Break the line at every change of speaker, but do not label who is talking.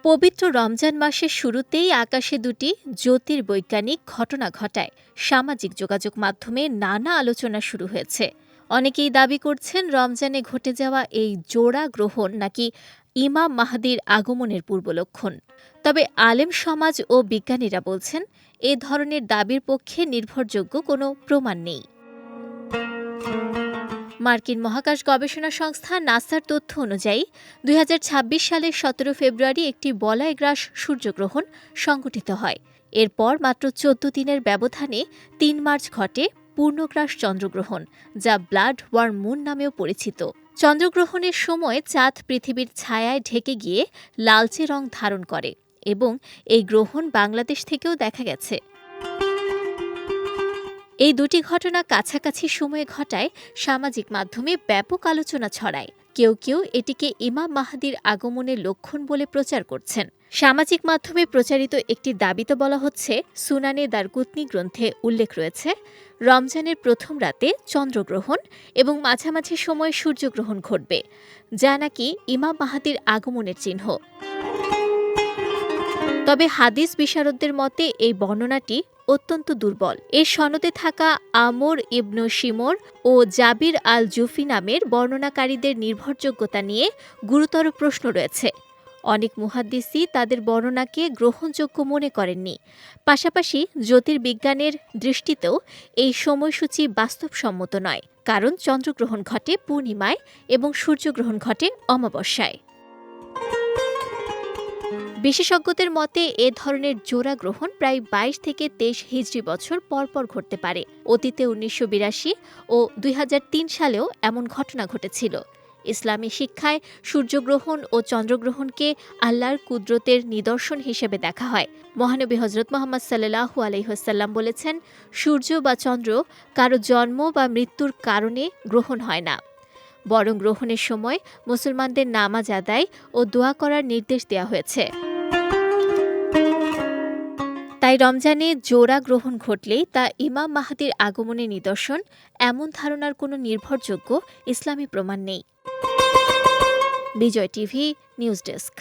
পবিত্র রমজান মাসের শুরুতেই আকাশে দুটি জ্যোতির্বৈজ্ঞানিক ঘটনা ঘটায় সামাজিক যোগাযোগ মাধ্যমে নানা আলোচনা শুরু হয়েছে। অনেকেই দাবি করছেন রমজানে ঘটে যাওয়া এই জোড়া গ্রহণ নাকি ইমাম মাহদির আগমনের পূর্বলক্ষণ। তবে আলেম সমাজ ও বিজ্ঞানীরা বলছেন এ ধরনের দাবির পক্ষে নির্ভরযোগ্য কোনো প্রমাণ নেই। মার্কিন মহাকাশ গবেষণা সংস্থা নাসার তথ্য অনুযায়ী ২০২৬ সালের ১৭ ফেব্রুয়ারি একটি বলয়গ্রাস সূর্যগ্রহণ সংঘটিত হয়। এরপর মাত্র ১৪ দিনের ব্যবধানে ৩ মার্চ ঘটে পূর্ণগ্রাস চন্দ্রগ্রহণ, যা ব্লাড ওয়ার মুন নামেও পরিচিত। চন্দ্রগ্রহণের সময় চাঁদ পৃথিবীর ছায়ায় ঢেকে গিয়ে লালচে রং ধারণ করে এবং এই গ্রহণ বাংলাদেশ থেকেও দেখা গেছে। এই দুটি ঘটনা কাছাকাছি সময়ে ঘটায় সামাজিক মাধ্যমে ব্যাপক আলোচনা ছড়ায়। কেউ কেউ এটিকে ইমাম মাহদির আগমনের লক্ষণ বলে প্রচার করছেন। সামাজিক মাধ্যমে প্রচারিত একটি দাবিতে বলা হচ্ছে, সুনানে দারকুতনি গ্রন্থে উল্লেখ রয়েছে রমজানের প্রথম রাতে চন্দ্রগ্রহণ এবং মাঝামাঝি সময়ে সূর্যগ্রহণ ঘটবে, যা নাকি ইমাম মাহদির আগমনের চিহ্ন। তবে হাদিস বিশারদদের মতে এই বর্ণনাটি অত্যন্ত দুর্বল। এর সনদে থাকা আমর ইবনু শিমর ও জাবির আল জুফি নামের বর্ণনাকারীদের নির্ভরযোগ্যতা নিয়ে গুরুতর প্রশ্ন রয়েছে। অনেক মুহাদ্দিসই তাদের বর্ণনাকে গ্রহণযোগ্য মনে করেননি। পাশাপাশি জ্যোতির্বিজ্ঞানের দৃষ্টিতেও এই সময়সূচি বাস্তবসম্মত নয়, কারণ চন্দ্রগ্রহণ ঘটে পূর্ণিমায় এবং সূর্যগ্রহণ ঘটে অমাবস্যায়। বিশেষজ্ঞদের মতে এ ধরনের জোড়া গ্রহণ প্রায় ২২ থেকে ২৩ হিজরি বছর পরপর ঘটতে পারে। অতীতে ১৯৮২ ও ২০০৩ সালেও এমন ঘটনা ঘটেছিল। ইসলামী শিক্ষায় সূর্যগ্রহণ ও চন্দ্রগ্রহণকে আল্লাহর কুদরতের নিদর্শন হিসেবে দেখা হয়। মহানবী হজরত মুহাম্মদ সাল্লাল্লাহু আলাইহি ওয়াসাল্লাম বলেছেন, সূর্য বা চন্দ্র কারো জন্ম বা মৃত্যুর কারণে গ্রহণ হয় না, বরং গ্রহণের সময় মুসলমানদের নামাজ আদায় ও দোয়া করার নির্দেশ দেওয়া হয়েছে। তাই রমজানে জোড়া গ্রহণ ঘটলেই তা ইমাম মাহদির আগমনের নিদর্শন, এমন ধারণার কোনো নির্ভরযোগ্য ইসলামী প্রমাণ নেই। বিজয় টিভি নিউজ ডেস্ক।